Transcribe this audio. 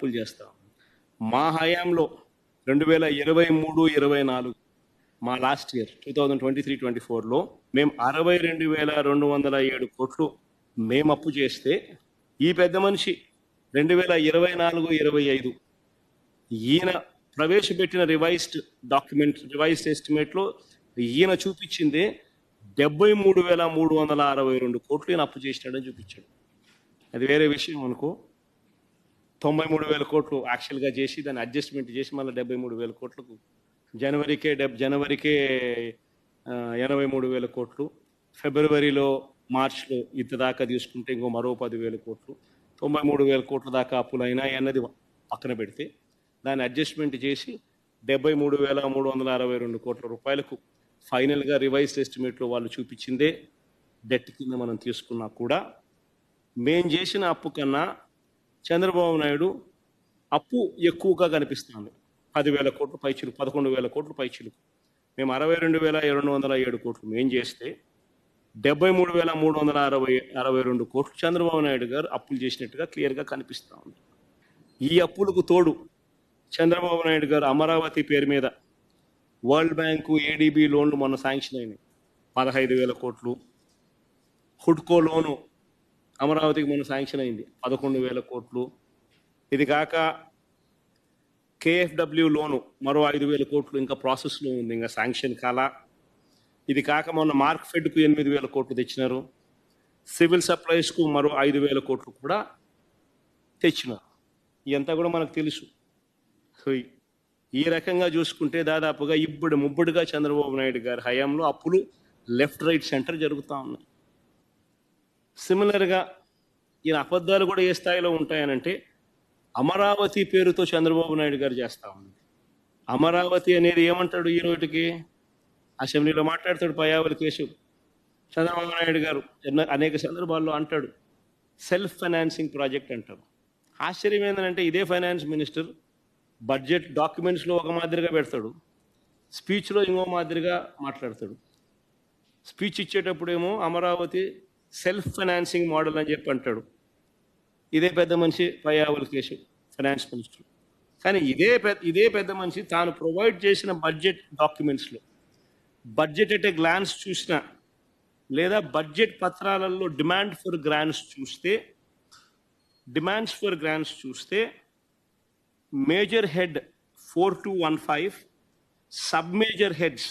అప్పులు చేస్తాం. మా హయాంలో 2023-24 మా లాస్ట్ ఇయర్ 2023-24లో మేము 62,207 కోట్లు మేము అప్పు చేస్తే ఈ పెద్ద మనిషి 2024-25 ఈయన ప్రవేశపెట్టిన రివైజ్డ్ ఎస్టిమేట్లో ఈయన చూపించిందే 73,362 కోట్లు ఈయన అప్పు చేసినాడని చూపించాడు. అది వేరే విషయం అనుకో. 93,000 కోట్లు యాక్చువల్గా చేసి దాన్ని అడ్జస్ట్మెంట్ చేసి మళ్ళీ 73,000 కోట్లకు జనవరికే 83,000 కోట్లు, ఫిబ్రవరిలో మార్చ్లో ఇంత దాకా తీసుకుంటే ఇంకో మరో 10,000 కోట్లు, 93,000 కోట్ల దాకా అప్పులు అయినాయి అన్నది పక్కన పెడితే దాన్ని అడ్జస్ట్మెంట్ చేసి 73,362 కోట్ల రూపాయలకు ఫైనల్గా రివైజ్డ్ ఎస్టిమేట్లో వాళ్ళు చూపించిందే డెట్ కింద మనం తీసుకున్నా కూడా మేం చేసిన అప్పు కన్నా చంద్రబాబు నాయుడు అప్పు ఎక్కువగా కనిపిస్తుంది. 10,000 కోట్లు పైచిలుకు, 11,000 కోట్లు పైచిలుకు. మేము 62,207 కోట్లు మేం చేస్తే 73,362 కోట్లు చంద్రబాబు నాయుడు గారు అప్పులు చేసినట్టుగా క్లియర్గా కనిపిస్తూ ఉంది. ఈ అప్పులకు తోడు చంద్రబాబు నాయుడు గారు అమరావతి పేరు మీద వరల్డ్ బ్యాంకు, ఏడీబీ లోన్లు మొన్న శాంక్షన్ అయినాయి 15,000 కోట్లు. హుడ్కో లోను అమరావతికి మొన్న శాంక్షన్ అయింది 11,000 కోట్లు. ఇది కాక కేఎఫ్డబ్ల్యూ లోను మరో 5,000 కోట్లు ఇంకా ప్రాసెస్లో ఉంది, ఇంకా శాంక్షన్ కాలా. ఇది కాక మొన్న మార్క్ ఫెడ్కు 8,000 కోట్లు తెచ్చినారు. సివిల్ సప్లైస్కు మరో 5,000 కోట్లు కూడా తెచ్చినారు. ఇదంతా కూడా మనకు తెలుసు. సో ఈ రకంగా చూసుకుంటే దాదాపుగా ఇప్పుడు ముబ్బడిగా చంద్రబాబు నాయుడు గారి హయాంలో అప్పులు లెఫ్ట్ రైట్ సెంటర్ జరుగుతూ ఉన్నాయి. సిమిలర్గా ఈయన అబద్ధాలు కూడా ఏ స్థాయిలో ఉంటాయనంటే అమరావతి పేరుతో చంద్రబాబు నాయుడు గారు చేస్తూ ఉంది. అమరావతి అనేది ఏమంటాడు ఈ రోజుకి? అసెంబ్లీలో మాట్లాడతాడు పయ్యావుల కేసు. చంద్రబాబు నాయుడు గారు అనేక సందర్భాల్లో అంటాడు సెల్ఫ్ ఫైనాన్సింగ్ ప్రాజెక్ట్ అంటారు. ఆశ్చర్యం ఏంటంటే ఇదే ఫైనాన్స్ మినిస్టర్ బడ్జెట్ డాక్యుమెంట్స్లో ఒక మాదిరిగా పెడతాడు, స్పీచ్లో ఇంకో మాదిరిగా మాట్లాడతాడు. స్పీచ్ ఇచ్చేటప్పుడేమో అమరావతి సెల్ఫ్ ఫైనాన్సింగ్ మోడల్ అని చెప్పి అంటాడు. ఇదే పెద్ద మనిషి పయ్యావుల కేసు ఫైనాన్స్ మినిస్టర్. కానీ ఇదే పెద్ద మనిషి తాను ప్రొవైడ్ చేసిన బడ్జెట్ డాక్యుమెంట్స్లో బడ్జెట్ ఎట్ ఏ గ్లాన్స్ చూసినా లేదా బడ్జెట్ పత్రాలలో డిమాండ్స్ ఫర్ గ్రాంట్స్ చూస్తే major head 4215, sub major heads